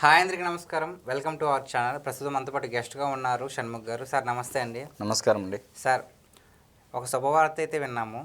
Hi అందరికీ నమస్కారం. Welcome to our channel. ప్రస్తుతం మనతో పాటు గెస్ట్గా ఉన్నారు షణ్ముఖ్ గారు. సార్ నమస్తే అండి. నమస్కారం అండి. సార్, ఒక శుభవార్త అయితే విన్నాము.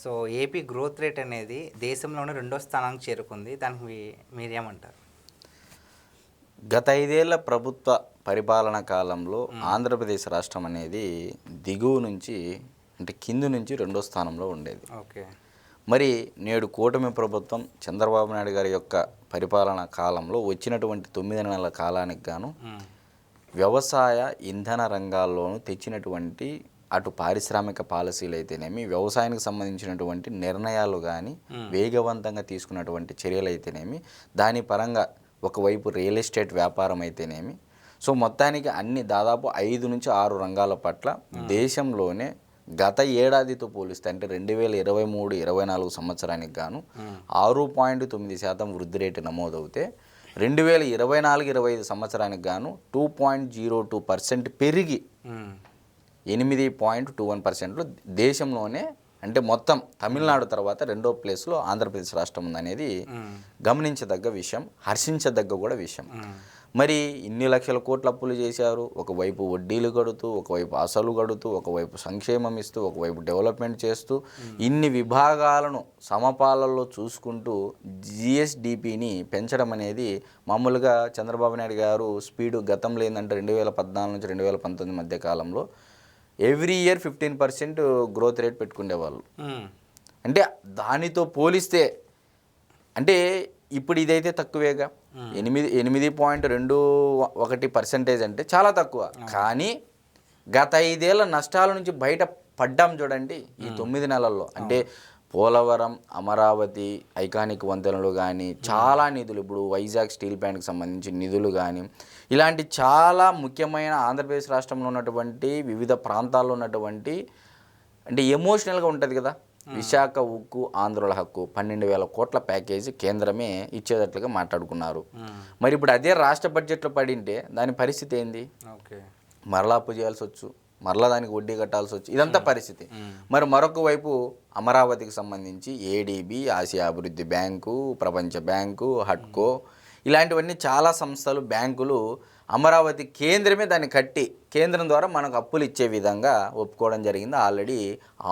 సో ఏపీ గ్రోత్ రేట్ అనేది దేశంలోనే 2వ స్థానానికి చేరుకుంది. దానికి మీరేమంటారు? గత 5 ఏళ్ల ప్రభుత్వ పరిపాలన కాలంలో ఆంధ్రప్రదేశ్ రాష్ట్రం అనేది దిగువ నుంచి అంటే కింది నుంచి 2వ స్థానంలో ఉండేది. ఓకే. మరి నేడు కూటమి ప్రభుత్వం చంద్రబాబు నాయుడు గారి యొక్క పరిపాలన కాలంలో వచ్చినటువంటి 9 నెలల కాలానికి గాను వ్యవసాయ ఇంధన రంగాల్లోనూ తెచ్చినటువంటి అటు పారిశ్రామిక పాలసీలు అయితేనేమి, వ్యవసాయానికి సంబంధించినటువంటి నిర్ణయాలు కానీ, వేగవంతంగా తీసుకున్నటువంటి చర్యలు అయితేనేమి, దాని పరంగా ఒకవైపు రియల్ ఎస్టేట్ వ్యాపారం అయితేనేమి, సో మొత్తానికి అన్ని దాదాపు 5 నుంచి 6 రంగాల పట్ల దేశంలోనే గత ఏడాదితో పోలిస్తే అంటే 2023-24 సంవత్సరానికి గాను 6.9% వృద్ధి రేటు నమోదవుతే 2024-25 సంవత్సరానికి గాను 2.02% పెరిగి 8.21%లో దేశంలోనే అంటే మొత్తం తమిళనాడు తర్వాత 2వ ప్లేస్లో ఆంధ్రప్రదేశ్ రాష్ట్రం ఉందనేది గమనించదగ్గ విషయం, హర్షించదగ్గ కూడా విషయం. మరి ఇన్ని లక్షల కోట్ల అప్పులు చేశారు, ఒకవైపు వడ్డీలు కడుతూ, ఒకవైపు అసలు కడుతూ, ఒకవైపు సంక్షేమం ఇస్తూ, ఒకవైపు డెవలప్మెంట్ చేస్తూ, ఇన్ని విభాగాలను సమపాలనలో చూసుకుంటూ జిఎస్డిపిని పెంచడం అనేది మామూలుగా చంద్రబాబు నాయుడు గారు స్పీడు గతంలో ఏంటంటే 2014 నుంచి 2019 మధ్య కాలంలో ఎవ్రీ ఇయర్ 15% గ్రోత్ రేట్ పెట్టుకునేవాళ్ళు. అంటే దానితో పోలిస్తే అంటే ఇప్పుడు ఇదైతే తక్కువేగా, 8.21% అంటే చాలా తక్కువ. కానీ గత 5 ఏళ్ల నష్టాల నుంచి బయట పడ్డాం చూడండి ఈ 9 నెలల్లో. అంటే పోలవరం, అమరావతి, ఐకానిక్ వంతెనలు కానీ, చాలా నిధులు, ఇప్పుడు వైజాగ్ స్టీల్ ప్లాంట్కి సంబంధించి నిధులు కానీ, ఇలాంటి చాలా ముఖ్యమైన ఆంధ్రప్రదేశ్ రాష్ట్రంలో ఉన్నటువంటి వివిధ ప్రాంతాల్లో ఉన్నటువంటి అంటే ఎమోషనల్గా ఉంటుంది కదా, విశాఖ ఉక్కు ఆంధ్రుల హక్కు 12,000 కోట్ల ప్యాకేజీ కేంద్రమే ఇచ్చేటట్లుగా మాట్లాడుకున్నారు. మరి ఇప్పుడు అదే రాష్ట్ర బడ్జెట్లో పడింటే దాని పరిస్థితి ఏంది? మరలా అప్పు చేయాల్సి వచ్చు, మరలా దానికి వడ్డీ కట్టాల్సి వచ్చు, ఇదంతా పరిస్థితి. మరి మరొక వైపు అమరావతికి సంబంధించి ఏడీబీ, ఆసియా అభివృద్ధి బ్యాంకు, ప్రపంచ బ్యాంకు, హడ్కో, ఇలాంటివన్నీ చాలా సంస్థలు, బ్యాంకులు అమరావతి కేంద్రమే దాన్ని కట్టి కేంద్రం ద్వారా మనకు అప్పులు ఇచ్చే విధంగా ఒప్పుకోవడం జరిగింది. ఆల్రెడీ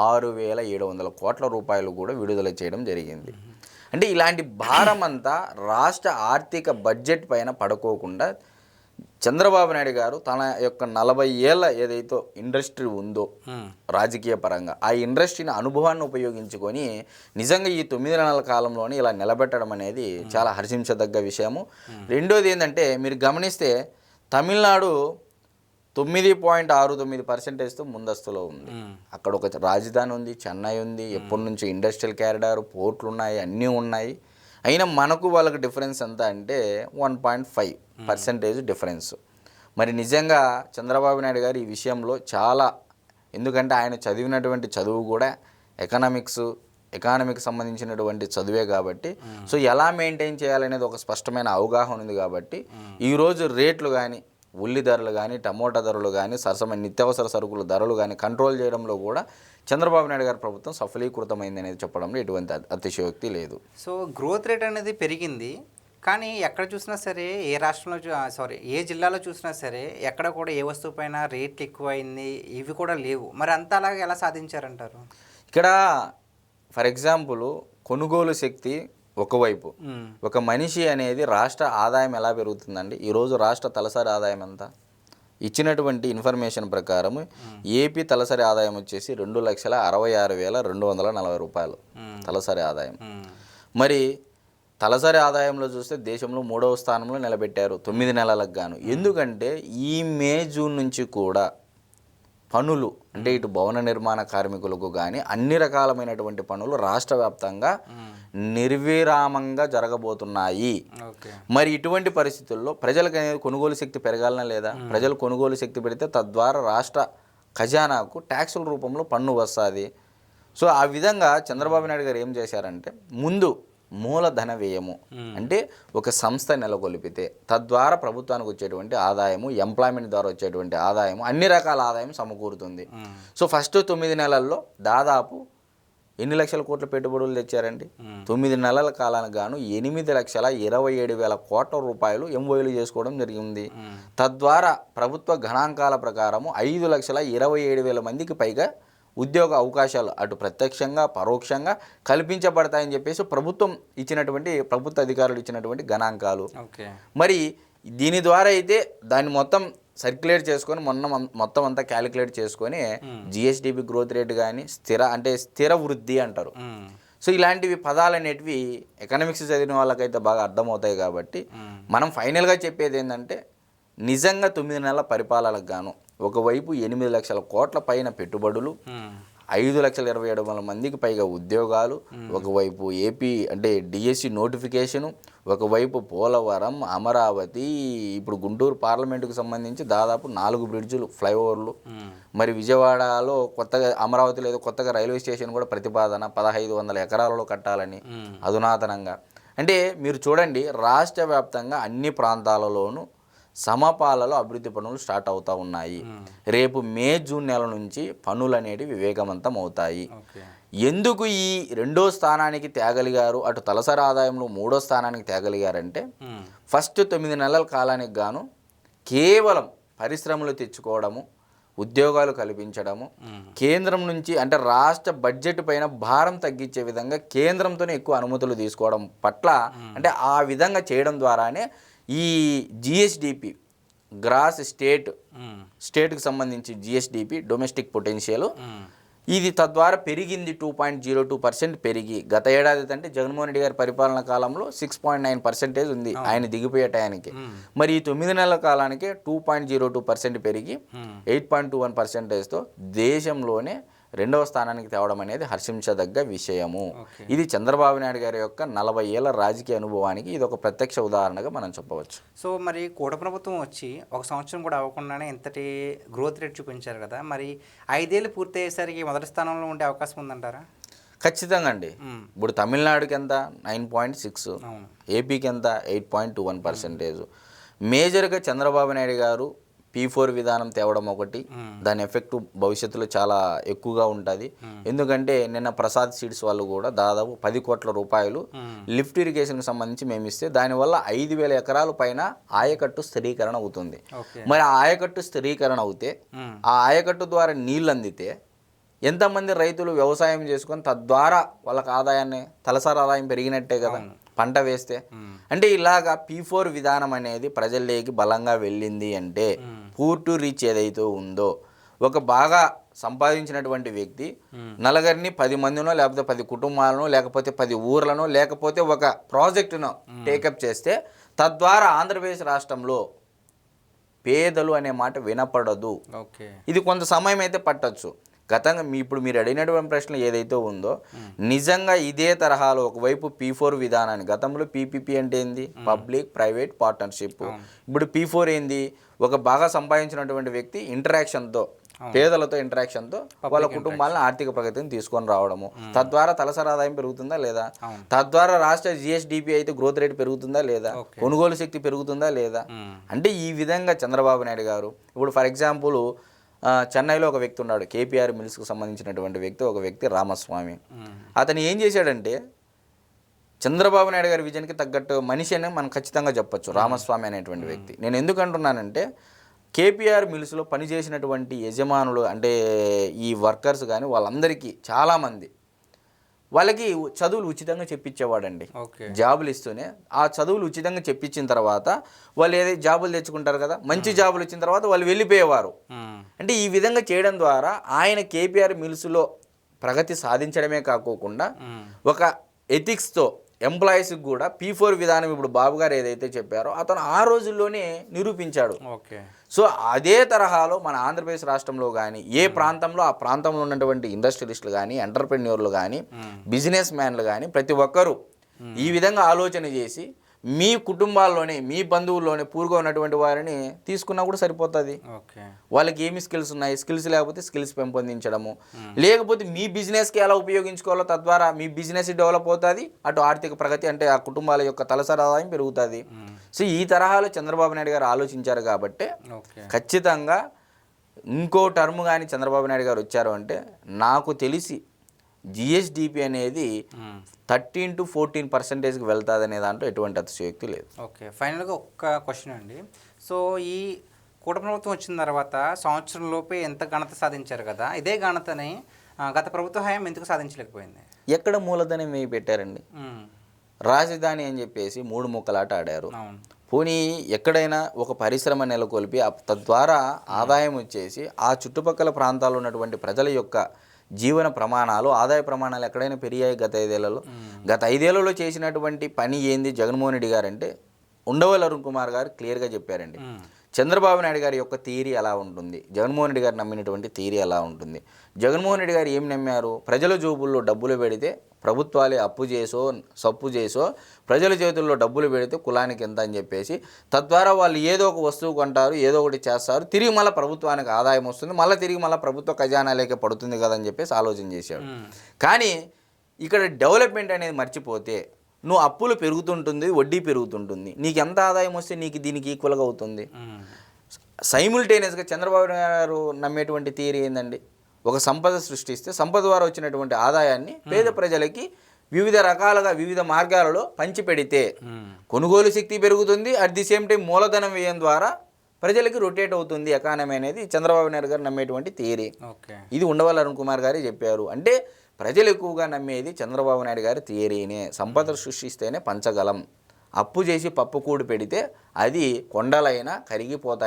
6,700 కోట్ల రూపాయలు కూడా విడుదల చేయడం జరిగింది. అంటే ఇలాంటి భారం అంతా రాష్ట్ర ఆర్థిక బడ్జెట్ పైన పడుకోకుండా చంద్రబాబు నాయుడు గారు తన యొక్క 40 ఏళ్ళ ఏదైతే ఇండస్ట్రీ ఉందో రాజకీయ పరంగా, ఆ ఇండస్ట్రీని అనుభవాన్ని ఉపయోగించుకొని నిజంగా ఈ 9 నెలల కాలంలోనే ఇలా నిలబెట్టడం అనేది చాలా హర్షించదగ్గ విషయము. రెండోది ఏంటంటే మీరు గమనిస్తే తమిళనాడు 9.69%తో ముందస్తులో ఉంది. అక్కడ ఒక రాజధాని ఉంది, చెన్నై ఉంది, ఎప్పటి నుంచి ఇండస్ట్రియల్ క్యారిడార్, పోర్ట్లు ఉన్నాయి, అన్నీ ఉన్నాయి. అయినా మనకు వాళ్ళకి డిఫరెన్స్ ఎంత అంటే 1.5% డిఫరెన్స్. మరి నిజంగా చంద్రబాబు నాయుడు గారు ఈ విషయంలో చాలా, ఎందుకంటే ఆయన చదివినటువంటి చదువు కూడా ఎకానమీకి సంబంధించినటువంటి చదువే కాబట్టి, సో ఎలా మెయింటైన్ చేయాలనేది ఒక స్పష్టమైన అవగాహన ఉంది కాబట్టి ఈరోజు రేట్లు కానీ, ఉల్లి ధరలు కానీ, టమోటా ధరలు కానీ, సరసమైన నిత్యావసర సరుకుల ధరలు కానీ కంట్రోల్ చేయడంలో కూడా చంద్రబాబు నాయుడు గారి ప్రభుత్వం సఫలీకృతమైంది అనేది చెప్పడంలో ఎటువంటి అతిశయోక్తి లేదు. సో గ్రోత్ రేట్ అనేది పెరిగింది, కానీ ఎక్కడ చూసినా సరే, ఏ రాష్ట్రంలో ఏ జిల్లాలో చూసినా సరే ఎక్కడ కూడా ఏ వస్తువు పైన రేట్లు ఎక్కువైంది ఇవి కూడా లేవు. మరి అంత అలాగే ఎలా సాధించారంటారు? ఇక్కడ ఫర్ ఎగ్జాంపుల్ కొనుగోలు శక్తి ఒకవైపు, ఒక మనిషి అనేది రాష్ట్ర ఆదాయం ఎలా పెరుగుతుందండి? ఈరోజు రాష్ట్ర తలసరి ఆదాయం ఎంత? ఇచ్చినటువంటి ఇన్ఫర్మేషన్ ప్రకారం ఏపీ తలసరి ఆదాయం వచ్చేసి 2,66,240 రూపాయలు తలసరి ఆదాయం. మరి తలసరి ఆదాయంలో చూస్తే దేశంలో 3వ స్థానంలో నిలబెట్టారు 9 నెలలకు గాను. ఎందుకంటే ఈ మే జూన్ నుంచి కూడా పనులు అంటే ఇటు భవన నిర్మాణ కార్మికులకు కానీ అన్ని రకాలమైనటువంటి పనులు రాష్ట్ర వ్యాప్తంగా నిర్విరామంగా జరగబోతున్నాయి. మరి ఇటువంటి పరిస్థితుల్లో ప్రజలకు అనేది కొనుగోలు శక్తి పెరగాలనా లేదా? ప్రజలు కొనుగోలు శక్తి పెడితే తద్వారా రాష్ట్ర ఖజానాకు ట్యాక్సుల రూపంలో పన్ను వస్తుంది. సో ఆ విధంగా చంద్రబాబు నాయుడు గారు ఏం చేశారంటే ముందు మూలధన వ్యయము అంటే ఒక సంస్థ నెలకొల్పితే తద్వారా ప్రభుత్వానికి వచ్చేటువంటి ఆదాయము, ఎంప్లాయ్మెంట్ ద్వారా వచ్చేటువంటి ఆదాయము, అన్ని రకాల ఆదాయం సమకూరుతుంది. సో ఫస్ట్ 9 నెలల్లో దాదాపు ఎన్ని లక్షల కోట్ల పెట్టుబడులు తెచ్చారండి? 9 నెలల కాలానికి గాను 8,27,000 కోట్ల రూపాయలు ఎంఓయూలు చేసుకోవడం జరిగింది. తద్వారా ప్రభుత్వ గణాంకాల ప్రకారము 5,27,000 మందికి పైగా ఉద్యోగ అవకాశాలు అటు ప్రత్యక్షంగా పరోక్షంగా కల్పించబడతాయని చెప్పేసి ప్రభుత్వ అధికారులు ఇచ్చినటువంటి గణాంకాలు. మరి దీని ద్వారా అయితే దాన్ని మొత్తం సర్క్యులేట్ చేసుకొని మొత్తం అంతా క్యాలిక్యులేట్ చేసుకొని జిఎస్డిపి గ్రోత్ రేట్ కానీ స్థిర వృద్ధి అంటారు. సో ఇలాంటివి పదాలు అనేటివి ఎకనామిక్స్ చదివిన వాళ్ళకైతే బాగా అర్థమవుతాయి. కాబట్టి మనం ఫైనల్గా చెప్పేది ఏంటంటే నిజంగా 9 నెలల పరిపాలనకు గాను ఒకవైపు 8 లక్షల కోట్ల పైన పెట్టుబడులు, 5,27,000 మందికి పైగా ఉద్యోగాలు, ఒకవైపు ఏపీ అంటే డిఎస్సి నోటిఫికేషను, ఒకవైపు పోలవరం, అమరావతి, ఇప్పుడు గుంటూరు పార్లమెంటుకు సంబంధించి దాదాపు 4 బ్రిడ్జులు, ఫ్లైఓవర్లు, మరి విజయవాడలో కొత్తగా అమరావతిలో ఏదో కొత్తగా రైల్వే స్టేషన్ కూడా ప్రతిపాదన 1,500 ఎకరాలలో కట్టాలని అధునాతనంగా. అంటే మీరు చూడండి, రాష్ట్ర వ్యాప్తంగా అన్ని ప్రాంతాలలోనూ సమపాలలో అభివృద్ధి పనులు స్టార్ట్ అవుతూ ఉన్నాయి. రేపు మే జూన్ నెల నుంచి పనులు అనేటివి వేగవంతం అవుతాయి. ఎందుకు ఈ 2వ స్థానానికి తేగలిగారు, అటు తలసరి ఆదాయంలో 3వ స్థానానికి తేగలిగారంటే ఫస్ట్ 9 నెలల కాలానికి గాను కేవలం పరిశ్రమలు తెచ్చుకోవడము, ఉద్యోగాలు కల్పించడము, కేంద్రం నుంచి అంటే రాష్ట్ర బడ్జెట్ పైన భారం తగ్గించే విధంగా కేంద్రంతోనే ఎక్కువ అనుమతులు తీసుకోవడం పట్ల అంటే ఆ విధంగా చేయడం ద్వారానే ఈ జిఎస్డిపి గ్రాస్ స్టేట్కి సంబంధించి జిఎస్డిపి డొమెస్టిక్ పొటెన్షియల్ ఇది తద్వారా పెరిగింది. 2.02% పెరిగి గత ఏడాది అంటే జగన్మోహన్ రెడ్డి గారి పరిపాలన కాలంలో 6.9% ఉంది ఆయన దిగిపోయే టయానికి. మరి ఈ 9 నెలల కాలానికి 2.02% పెరిగి 8.21%తో దేశంలోనే 2వ స్థానానికి తేవడం అనేది హర్షించదగ్గ విషయము. ఇది చంద్రబాబు నాయుడు గారి యొక్క 40 ఏళ్ల రాజకీయ అనుభవానికి ఇది ఒక ప్రత్యక్ష ఉదాహరణగా మనం చెప్పవచ్చు. సో మరి కూటమి ప్రభుత్వం వచ్చి 1 సంవత్సరం కూడా అవ్వకుండానే ఇంతటి గ్రోత్ రేట్ చూపించారు కదా, మరి 5 ఏళ్ళు పూర్తయ్యేసరికి మొదటి స్థానంలో ఉండే అవకాశం ఉందంటారా? ఖచ్చితంగా అండి. ఇప్పుడు తమిళనాడుకి ఎంత 9.6, ఏపీకి ఎంత 8.21%. మేజర్గా చంద్రబాబు నాయుడు గారు P4 విధానం తేవడం ఒకటి, దాని ఎఫెక్ట్ భవిష్యత్తులో చాలా ఎక్కువగా ఉంటుంది. ఎందుకంటే నిన్న ప్రసాద్ సీడ్స్ వాళ్ళు కూడా దాదాపు 10 కోట్ల రూపాయలు లిఫ్ట్ ఇరిగేషన్కి సంబంధించి మేము ఇస్తే దానివల్ల 5,000 ఎకరాల పైన ఆయకట్టు స్థిరీకరణ అవుతుంది. మరి ఆ ఆయకట్టు స్థిరీకరణ అవుతే ఆ ఆయకట్టు ద్వారా నీళ్ళు అందితే ఎంతమంది రైతులు వ్యవసాయం చేసుకొని తద్వారా వాళ్ళకి ఆదాయాన్ని తలసరి ఆదాయం పెరిగినట్టే కదా పంట వేస్తే. అంటే ఇలాగా P4 విధానం అనేది ప్రజల్లోకి బలంగా వెళ్ళింది అంటే పూర్టు రీచ్ ఏదైతే ఉందో ఒక బాగా సంపాదించినటువంటి వ్యక్తి నలుగురిని 10 మందినో లేకపోతే 10 కుటుంబాలను లేకపోతే 10 ఊర్లను లేకపోతే ఒక ప్రాజెక్టును టేకప్ చేస్తే తద్వారా ఆంధ్రప్రదేశ్ రాష్ట్రంలో పేదలు అనే మాట వినపడదు. ఇది కొంత సమయం అయితే పట్టచ్చు. గతంగా ఇప్పుడు మీరు అడిగినటువంటి ప్రశ్న ఏదైతే ఉందో నిజంగా ఇదే తరహాలో ఒకవైపు P4 విధానాన్ని గతంలో PPP అంటే ఏంది, పబ్లిక్ ప్రైవేట్ పార్ట్నర్షిప్. ఇప్పుడు P4 ఏంది, ఒక బాగా సంపాదించినటువంటి వ్యక్తి ఇంటరాక్షన్తో పేదలతో ఇంటరాక్షన్తో వాళ్ళ కుటుంబాలను ఆర్థిక ప్రగతిని తీసుకొని రావడము, తద్వారా తలసరి ఆదాయం పెరుగుతుందా లేదా, తద్వారా రాష్ట్ర జిఎస్డిపి అయితే గ్రోత్ రేట్ పెరుగుతుందా లేదా, కొనుగోలు శక్తి పెరుగుతుందా లేదా. అంటే ఈ విధంగా చంద్రబాబు నాయుడు గారు ఇప్పుడు ఫర్ ఎగ్జాంపుల్ చెన్నైలో ఒక వ్యక్తి ఉన్నాడు, కేపీఆర్ మిల్స్కి సంబంధించినటువంటి వ్యక్తి, ఒక వ్యక్తి రామస్వామి. అతను ఏం చేశాడంటే చంద్రబాబు నాయుడు గారి విజన్కి తగ్గట్టు మనిషి అని మనం ఖచ్చితంగా చెప్పొచ్చు రామస్వామి అనేటువంటి వ్యక్తి. నేను ఎందుకు అంటున్నానంటే కేపీఆర్ మిల్స్లో పనిచేసినటువంటి యజమానులు అంటే ఈ వర్కర్స్ కానీ వాళ్ళందరికీ చాలామంది వాళ్ళకి చదువులు ఉచితంగా చెప్పించేవాడండి. జాబులు ఇస్తూనే ఆ చదువులు ఉచితంగా చెప్పించిన తర్వాత వాళ్ళు ఏదైతే జాబులు తెచ్చుకుంటారు కదా, మంచి జాబులు ఇచ్చిన తర్వాత వాళ్ళు వెళ్ళిపోయేవారు. అంటే ఈ విధంగా చేయడం ద్వారా ఆయన కేపీఆర్ మిల్స్లో ప్రగతి సాధించడమే కాకోకుండా ఒక ఎథిక్స్తో ఎంప్లాయీస్కి కూడా P4 విధానం ఇప్పుడు బాబు గారు ఏదైతే చెప్పారో అతను ఆ రోజుల్లోనే నిరూపించాడు. సో అదే తరహాలో మన ఆంధ్రప్రదేశ్ రాష్ట్రంలో కానీ ఏ ప్రాంతంలో ఆ ప్రాంతంలో ఉన్నటువంటి ఇండస్ట్రియలిస్టులు కానీ ఎంటర్ప్రెన్యూర్లు కానీ బిజినెస్ మ్యాన్లు కానీ ప్రతి ఒక్కరూ ఈ విధంగా ఆలోచన చేసి మీ కుటుంబాల్లోనే మీ బంధువుల్లోనే పూర్గా ఉన్నటువంటి వారిని తీసుకున్నా కూడా సరిపోతుంది. వాళ్ళకి ఏమి స్కిల్స్ ఉన్నాయి, స్కిల్స్ లేకపోతే స్కిల్స్ పెంపొందించడము, లేకపోతే మీ బిజినెస్కి ఎలా ఉపయోగించుకోవాలో తద్వారా మీ బిజినెస్ డెవలప్ అవుతుంది, అటు ఆర్థిక ప్రగతి అంటే ఆ కుటుంబాల యొక్క తలసరి ఆదాయం పెరుగుతుంది. సో ఈ తరహాలో చంద్రబాబు నాయుడు గారు ఆలోచించారు కాబట్టి ఖచ్చితంగా ఇంకో టర్మ్ కానీ చంద్రబాబు నాయుడు గారు వచ్చారు అంటే నాకు తెలిసి జిఎస్డిపి అనేది 13 to 14% వెళ్తుంది అనే దాంట్లో ఎటువంటి అతిశయోక్తి లేదు. ఓకే, ఫైనల్గా ఒక్క క్వశ్చన్ అండి. సో ఈ కూటమి ప్రభుత్వం వచ్చిన తర్వాత సంవత్సరం లోపే ఎంత ఘనత సాధించారు కదా, ఇదే ఘనతని గత ప్రభుత్వ హయాం ఎందుకు సాధించలేకపోయింది? ఎక్కడ మూలధనం వేయి పెట్టారండి? రాజధాని అని చెప్పేసి 3 ముక్కలాట ఆడారు. అవును. పోనీ ఎక్కడైనా ఒక పరిశ్రమ నెలకొల్పి తద్వారా ఆదాయం వచ్చేసి ఆ చుట్టుపక్కల ప్రాంతాల్లో ఉన్నటువంటి ప్రజల యొక్క జీవన ప్రమాణాలు, ఆదాయ ప్రమాణాలు ఎక్కడైనా పెరిగాయి గత 5 ఏళ్లలో? గత 5 ఏళ్లలో చేసినటువంటి పని ఏంది జగన్మోహన్ రెడ్డి గారు అంటే ఉండవల్లి అరుణ్ కుమార్ గారు క్లియర్గా చెప్పారండి. చంద్రబాబు నాయుడు గారి యొక్క థియరీ ఎలా ఉంటుంది, జగన్మోహన్ రెడ్డి గారు నమ్మినటువంటి థియరీ ఎలా ఉంటుంది? జగన్మోహన్ రెడ్డి గారు ఏం నమ్మారు? ప్రజల జోబుల్లో డబ్బులు పెడితే, ప్రభుత్వాలే అప్పు చేసో సప్పు చేసో ప్రజల చేతుల్లో డబ్బులు పెడితే కులానికి ఎంత అని చెప్పేసి, తద్వారా వాళ్ళు ఏదో ఒక వస్తువు కొంటారు, ఏదో ఒకటి చేస్తారు, తిరిగి మళ్ళీ ప్రభుత్వానికి ఆదాయం వస్తుంది, మళ్ళీ తిరిగి మళ్ళీ ప్రభుత్వ ఖజానాలేకే పడుతుంది కదా అని చెప్పేసి ఆలోచన చేశాడు. కానీ ఇక్కడ డెవలప్మెంట్ అనేది మర్చిపోతే నువ్వు అప్పులు పెరుగుతుంటుంది, వడ్డీ పెరుగుతుంటుంది, నీకు ఎంత ఆదాయం వస్తే నీకు దీనికి ఈక్వల్గా అవుతుంది. సైమిల్టేనియస్గా చంద్రబాబు గారు నమ్మేటువంటి థియరీ ఏందండి? ఒక సంపద సృష్టిస్తే సంపద ద్వారా వచ్చినటువంటి ఆదాయాన్ని పేద ప్రజలకి వివిధ రకాలుగా వివిధ మార్గాలలో పంచిపెడితే కొనుగోలు శక్తి పెరుగుతుంది, అట్ ది సేమ్ టైం మూలధనం వ్యయం ద్వారా ప్రజలకి రొటేట్ అవుతుంది ఎకానమీ అనేది చంద్రబాబు నాయుడు గారు నమ్మేటువంటి థియరీ. ఇది ఉండవల్లి అరుణ్ కుమార్ గారే చెప్పారు. అంటే ప్రజలు ఎక్కువగా నమ్మేది చంద్రబాబు నాయుడు గారి థియరీనే. సంపద సృష్టిస్తేనే పంచగలం, అప్పు చేసి పప్పు కూడు పెడితే అది కొండలైనా కరిగిపోతాయి.